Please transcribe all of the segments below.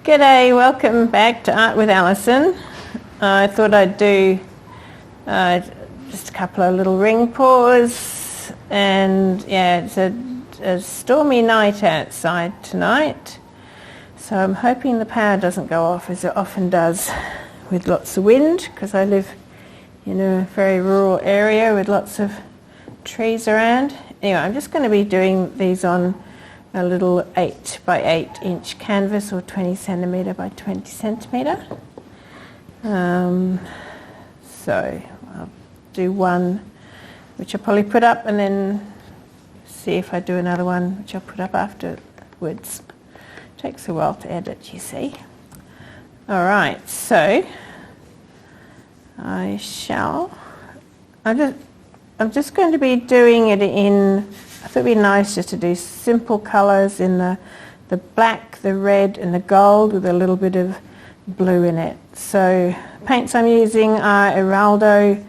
G'day, welcome back to Art with Alison. I thought I'd do just a couple of little ring pours, and yeah, it's a stormy night outside tonight, so I'm hoping the power doesn't go off as it often does with lots of wind, because I live in a very rural area with lots of trees around. Anyway, I'm just going to be doing these on a little 8 by 8 inch canvas, or 20 centimetre by 20 centimetre. So I'll do one which I'll probably put up, and then see if I do another one which I'll put up afterwards. Takes a while to edit, you see. Alright, so I'm just going to be doing it in, I thought it'd be nice just to do simple colours in the black, the red and the gold with a little bit of blue in it. So paints I'm using are Araldo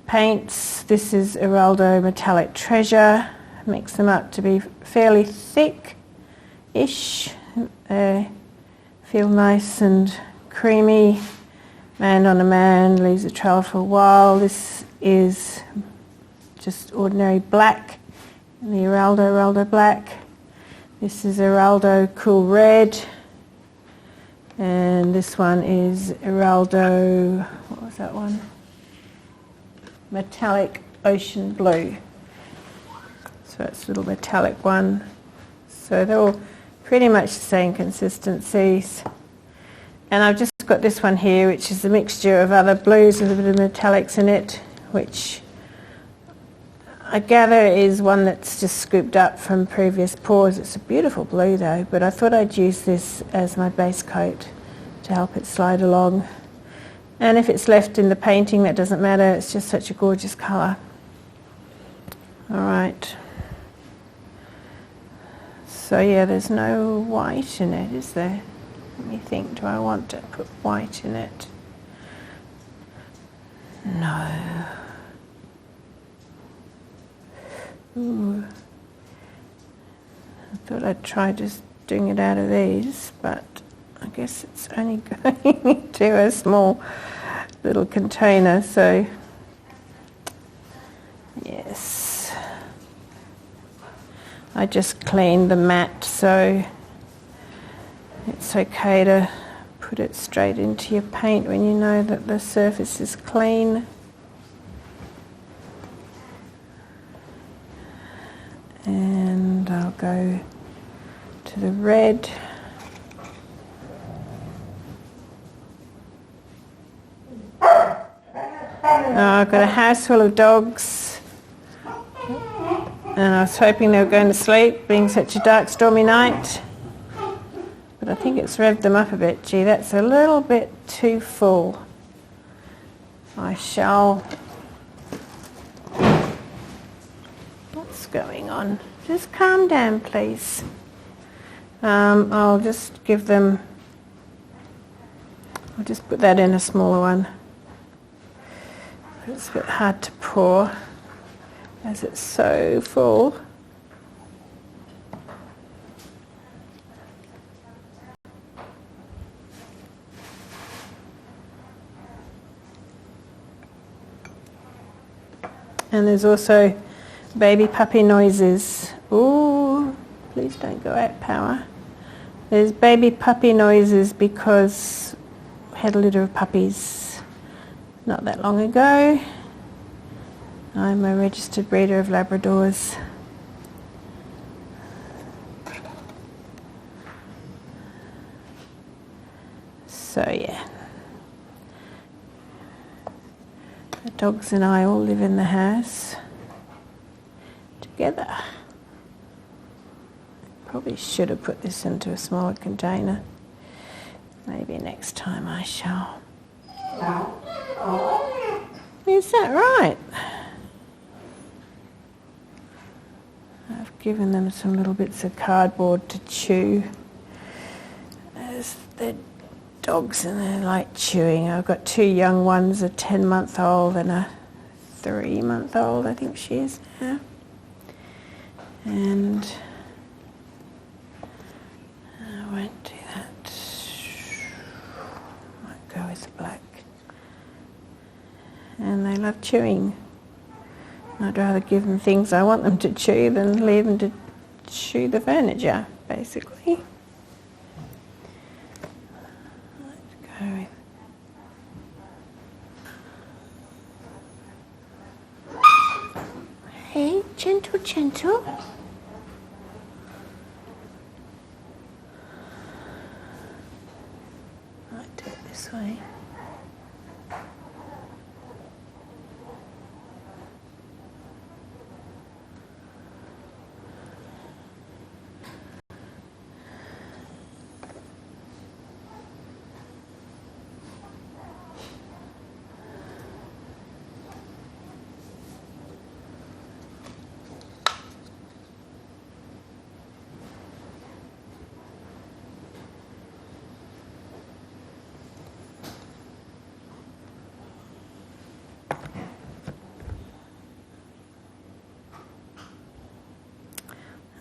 paints. This is Araldo Metallic Treasure. Mix them up to be fairly thick-ish. Feel nice and creamy. Man on a man leaves a trail for a while. This is just ordinary black. The Araldo Black. This is Araldo Cool Red, and this one is Araldo, what was that one? Metallic Ocean Blue. So it's a little metallic one. So they're all pretty much the same consistencies. And I've just got this one here, which is a mixture of other blues with a bit of metallics in it, which I gather is one that's just scooped up from previous pours. It's a beautiful blue though, but I thought I'd use this as my base coat to help it slide along. And if it's left in the painting, that doesn't matter, it's just such a gorgeous colour. Alright. So yeah, there's no white in it, is there? Let me think, do I want to put white in it? No. Ooh. I thought I'd try just doing it out of these, but I guess it's only going into a small little container, so yes. I just cleaned the mat, so it's okay to put it straight into your paint when you know that the surface is clean. And I'll go to the red. I've got a house full of dogs, and I was hoping they were going to sleep, being such a dark, stormy night. But I think it's revved them up a bit. Gee, that's a little bit too full. I shall... What's going on? Just calm down, please. I'll just give them... I'll just put that in a smaller one. It's a bit hard to pour as it's so full. And there's also baby puppy noises. Ooh, please don't go out power. There's baby puppy noises because we had a litter of puppies not that long ago. I'm a registered breeder of Labradors. So yeah. The dogs and I all live in the house together. Probably should have put this into a smaller container. Maybe next time I shall. Is that right? I've given them some little bits of cardboard to chew. They're dogs and they like chewing. I've got 2 young ones, a 10-month-old and a 3-month-old, I think she is now. And I won't do that. both black. And they love chewing. I'd rather give them things I want them to chew than leave them to chew the furniture, basically. Let's go with... Hey, gentle, gentle. Might do it this way.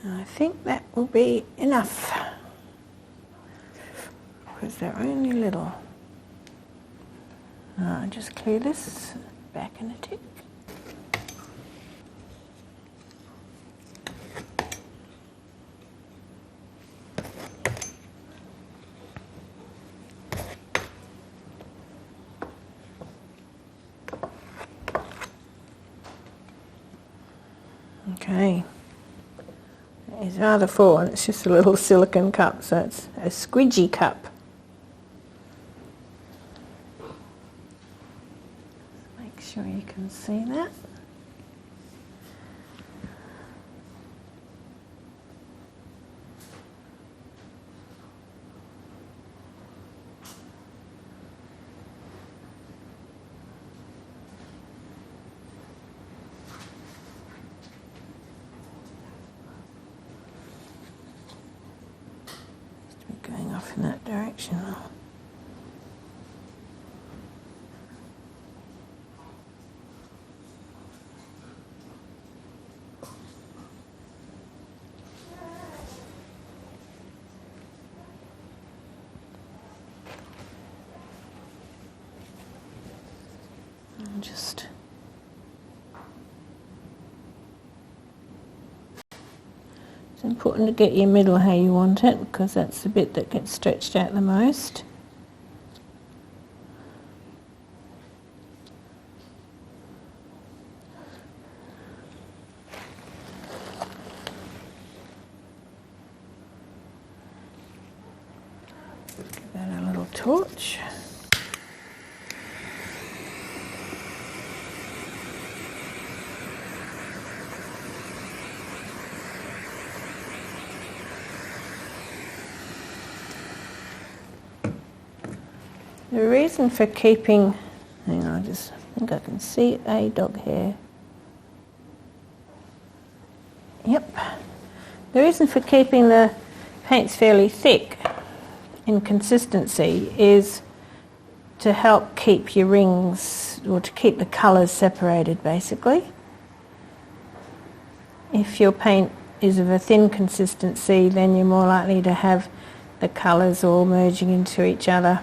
I think that will be enough because they're only little. I'll just clear this back in a tick. Okay. It's rather full and it's just a little silicone cup, so it's a squidgy cup. Make sure you can see that. Going off in that direction. And just it's important to get your middle how you want it because that's the bit that gets stretched out the most. Give that a little torch. The reason for keeping, hang on, I just think I can see a dog hair. Yep. The reason for keeping the paints fairly thick in consistency is to help keep your rings, or to keep the colours separated basically. If your paint is of a thin consistency, then you're more likely to have the colours all merging into each other.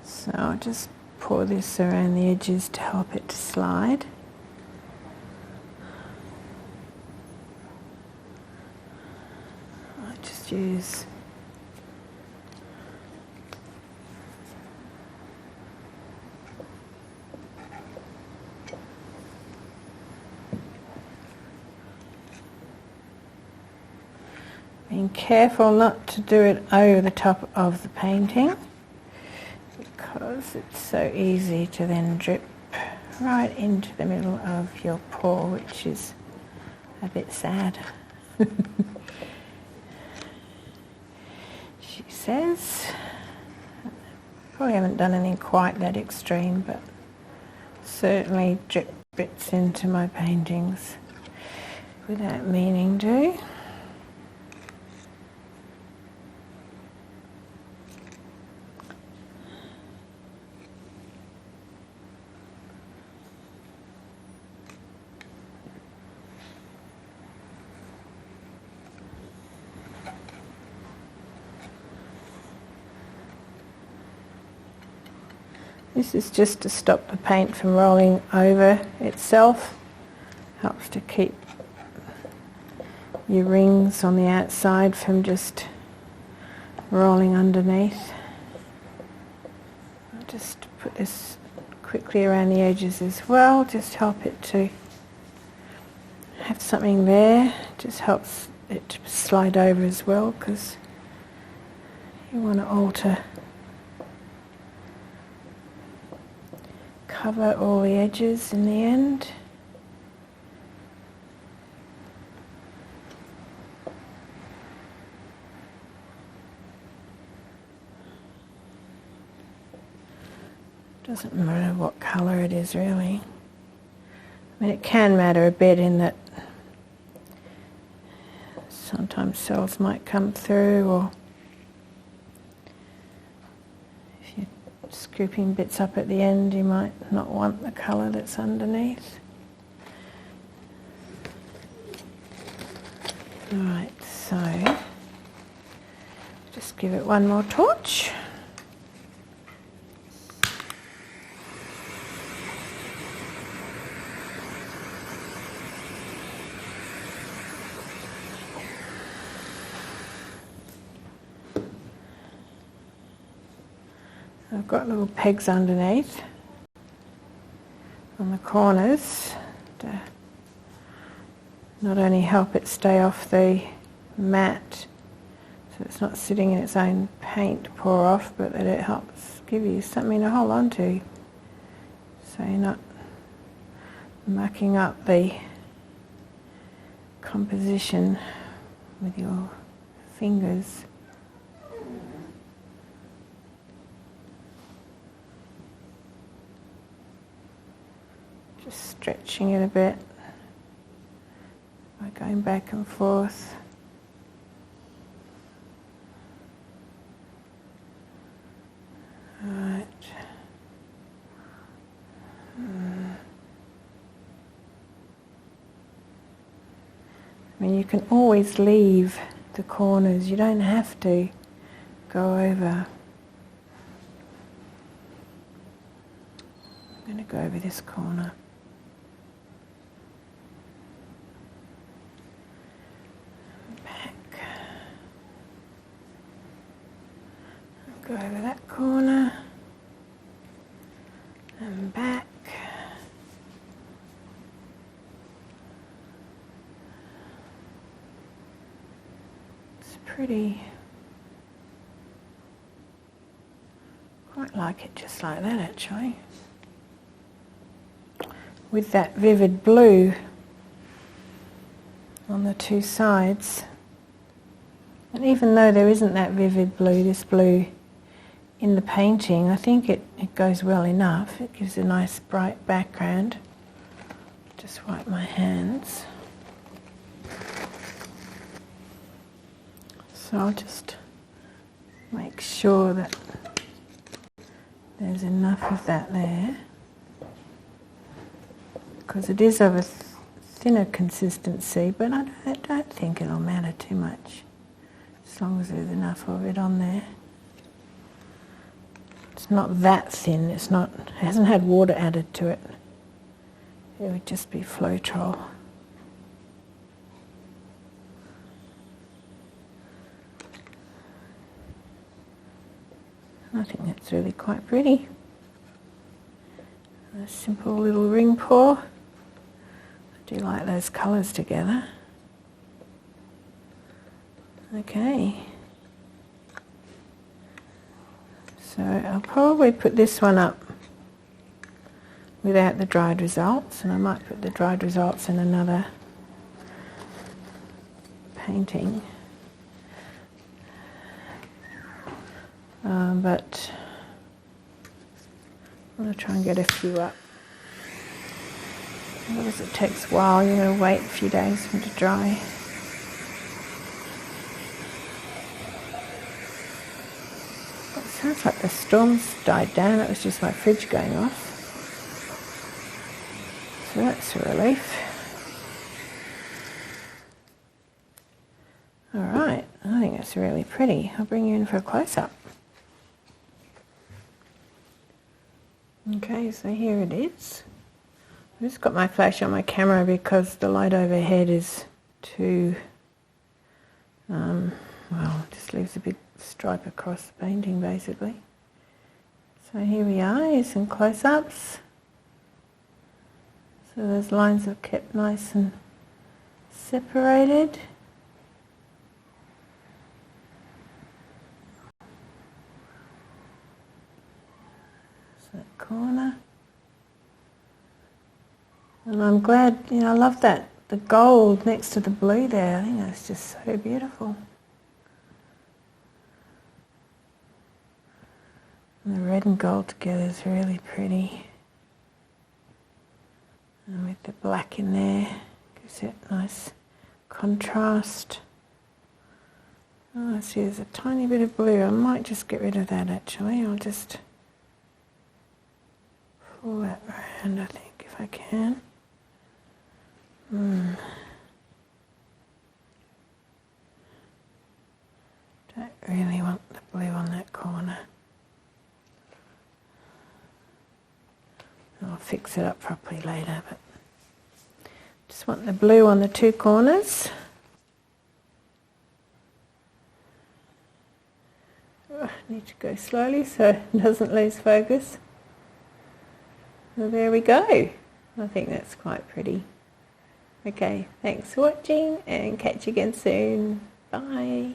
So I'll just pour this around the edges to help it to slide. I'll just use being careful not to do it over the top of the painting, because it's so easy to then drip right into the middle of your pour, which is a bit sad. She says. Probably haven't done anything quite that extreme, but certainly drip bits into my paintings without meaning to. This is just to stop the paint from rolling over itself. Helps to keep your rings on the outside from just rolling underneath. I'll just put this quickly around the edges as well, just help it to have something there. Just helps it to slide over as well, because you want to alter, cover all the edges in the end. Doesn't matter what colour it is really. I mean, it can matter a bit in that sometimes cells might come through, or if you're scooping bits up at the end you might not want the colour that's underneath. Alright, so just give it one more torch. I've got little pegs underneath on the corners to not only help it stay off the mat so it's not sitting in its own paint pour off, but that it helps give you something to hold on to, so you're not mucking up the composition with your fingers. Just stretching it a bit by going back and forth. Right. I mean, you can always leave the corners, you don't have to go over. I'm going to go over this corner. Go over that corner and back. It's pretty. Quite like it just like that actually. With that vivid blue on the two sides. And even though there isn't that vivid blue, this blue in the painting, I think it goes well enough. It gives a nice bright background. Just wipe my hands. So I'll just make sure that there's enough of that there, because it is of a thinner consistency, but I don't think it'll matter too much as long as there's enough of it on there. It's not that thin, it hasn't had water added to it. It would just be Floetrol. I think that's really quite pretty. A simple little ring pour. I do like those colours together. Okay. So I'll probably put this one up without the dried results, and I might put the dried results in another painting. But I'm going to try and get a few up. Because it takes a while, you're going to wait a few days for them to dry. Sounds like the storm's died down. It was just my fridge going off. So that's a relief. Alright, I think that's really pretty. I'll bring you in for a close-up. Okay, so here it is. I've just got my flash on my camera because the light overhead is too, well, just leaves a big stripe across the painting basically. So here we are, here's some close-ups. So those lines are kept nice and separated. That corner, and I'm glad, you know, I love that, the gold next to the blue there. I think that's just so beautiful. And the red and gold together is really pretty, and with the black in there gives it nice contrast. Oh, I see there's a tiny bit of blue. I might just get rid of that actually. I'll just pull that around, I think, if I can. Don't really want the blue on that corner. I'll fix it up properly later, but just want the blue on the two corners. I need to go slowly so it doesn't lose focus. Well, there we go. I think that's quite pretty. Okay, thanks for watching and catch you again soon. Bye.